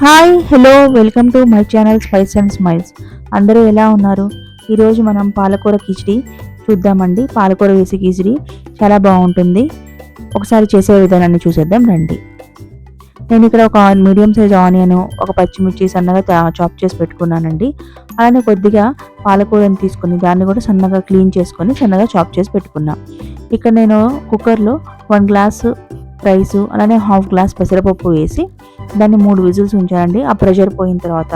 Hi hello welcome to my channel spice and smiles. అందరూ ఎలా ఉన్నారు? ఈరోజు మనం పాలకూర కిచిడి చూద్దామండి. పాలకూర వేసి కిచిడి చాలా బాగుంటుంది. ఒకసారి చేసే విధానాన్ని చూసేద్దాం రండి. నేను ఇక్కడ ఒక మీడియం సైజ్ ఆనియన్, ఒక పచ్చిమిర్చి సన్నగా చాప్ చేసి పెట్టుకున్నానండి. అలానే కొద్దిగా పాలకూరని తీసుకొని దాన్ని కూడా సన్నగా క్లీన్ చేసుకొని సన్నగా చాప్ చేసి పెట్టుకున్నా. ఇక్కడ నేను కుక్కర్లో 1 గ్లాసు రైసు అలానే హాఫ్ గ్లాస్ పెసరపప్పు వేసి దాన్ని 3 విజిల్స్ ఉంచానండి. ఆ ప్రెషర్ పోయిన తర్వాత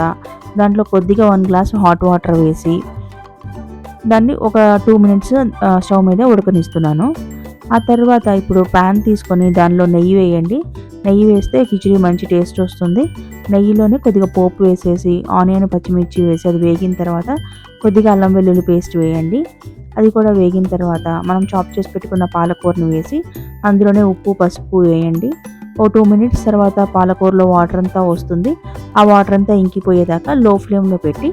దాంట్లో కొద్దిగా 1 గ్లాస్ హాట్ వాటర్ వేసి దాన్ని ఒక 2 మినిట్స్ స్టవ్ మీద ఉడకనిస్తున్నాను. ఆ తర్వాత ఇప్పుడు ప్యాన్ తీసుకొని దానిలో నెయ్యి వేయండి. నెయ్యి వేస్తే కిచిడి మంచి టేస్ట్ వస్తుంది. నెయ్యిలోనే కొద్దిగా పోపు వేసేసి ఆనియన్ పచ్చిమిర్చి వేసి అది వేగిన తర్వాత కొద్దిగా అల్లం వెల్లుల్లి పేస్ట్ వేయండి. అది కూడా వేగిన తర్వాత మనం చాప్ చేసి పెట్టుకున్న పాలకూరను వేసి అందులోనే ఉప్పు పసుపు వేయండి. ఓ 2 మినిట్స్ తర్వాత పాలకూరలో వాటర్ అంతా వస్తుంది. ఆ వాటర్ అంతా ఇంకిపోయేదాకా లో ఫ్లేమ్లో పెట్టి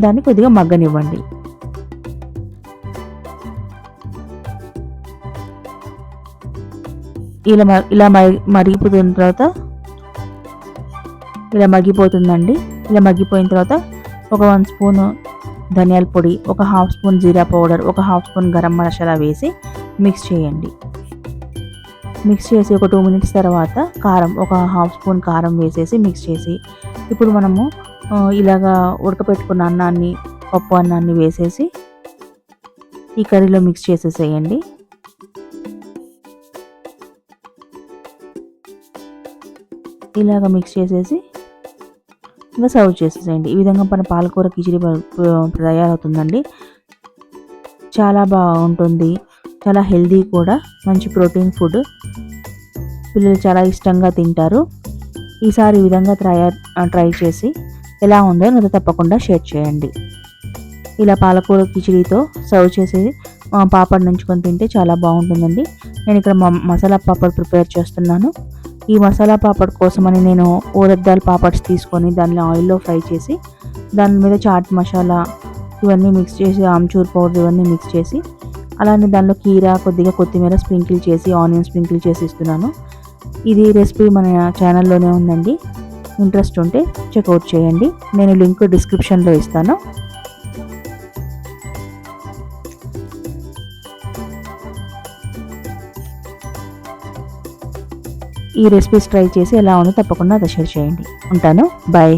దాన్ని కొద్దిగా మగ్గనివ్వండి. ఇలా మరిగిపోతున్న తర్వాత ఇలా మగ్గిపోతుందండి. ఇలా మగ్గిపోయిన తర్వాత ఒక 1 స్పూన్ ధనియాల పొడి, ఒక హాఫ్ స్పూన్ జీరా పౌడర్, ఒక హాఫ్ స్పూన్ గరం మసాలా వేసి మిక్స్ చేయండి. మిక్స్ చేసి ఒక 2 మినిట్స్ తర్వాత కారం, ఒక హాఫ్ స్పూన్ కారం వేసేసి మిక్స్ చేసి ఇప్పుడు మనము ఇలాగా ఉడకపెట్టుకున్న అన్నాన్ని, పప్పు అన్నాన్ని వేసేసి ఈ కర్రీలో మిక్స్ చేసేసేయండి. ఇలాగ మిక్స్ చేసేసి ఇంకా సర్వ్ చేసేసేయండి. ఈ విధంగా మన పాలకూర కిచిడి తయారవుతుందండి. చాలా బాగుంటుంది, చాలా హెల్దీ కూడా, మంచి ప్రోటీన్ ఫుడ్. పిల్లలు చాలా ఇష్టంగా తింటారు. ఈసారి ఈ విధంగా ట్రై చేసి ఎలా ఉందో నాతో తప్పకుండా షేర్ చేయండి. ఇలా పాలకూర కిచిడితో సర్వ్ చేసి పాపడ్ నంచుకొని తింటే చాలా బాగుంటుందండి. నేను ఇక్కడ మసాలా పాపడ్ ప్రిపేర్ చేస్తున్నాను. ఈ మసాలా పాపడ్ కోసమని నేను ఊరద్ దాల్ పాపడ్స్ తీసుకొని దాన్ని ఆయిల్లో ఫ్రై చేసి దాని మీద చాట్ మసాలా ఇవన్నీ మిక్స్ చేసి ఆమ్చూర్ పౌడర్ ఇవన్నీ మిక్స్ చేసి అలానే దానిలో కీరా కొద్దిగా కొత్తిమీర స్ప్రింకిల్ చేసి ఆనియన్ స్ప్రింకిల్ చేసి ఇస్తున్నాను. ఇది రెసిపీ మన ఛానల్లోనే ఉందండి. ఇంట్రెస్ట్ ఉంటే చెక్అవుట్ చేయండి. నేను లింక్ డిస్క్రిప్షన్లో ఇస్తాను. ఈ రెసిపీస్ ట్రై చేసి ఎలా ఉందో తప్పకుండా షేర్ చేయండి. ఉంటాను. బాయ్.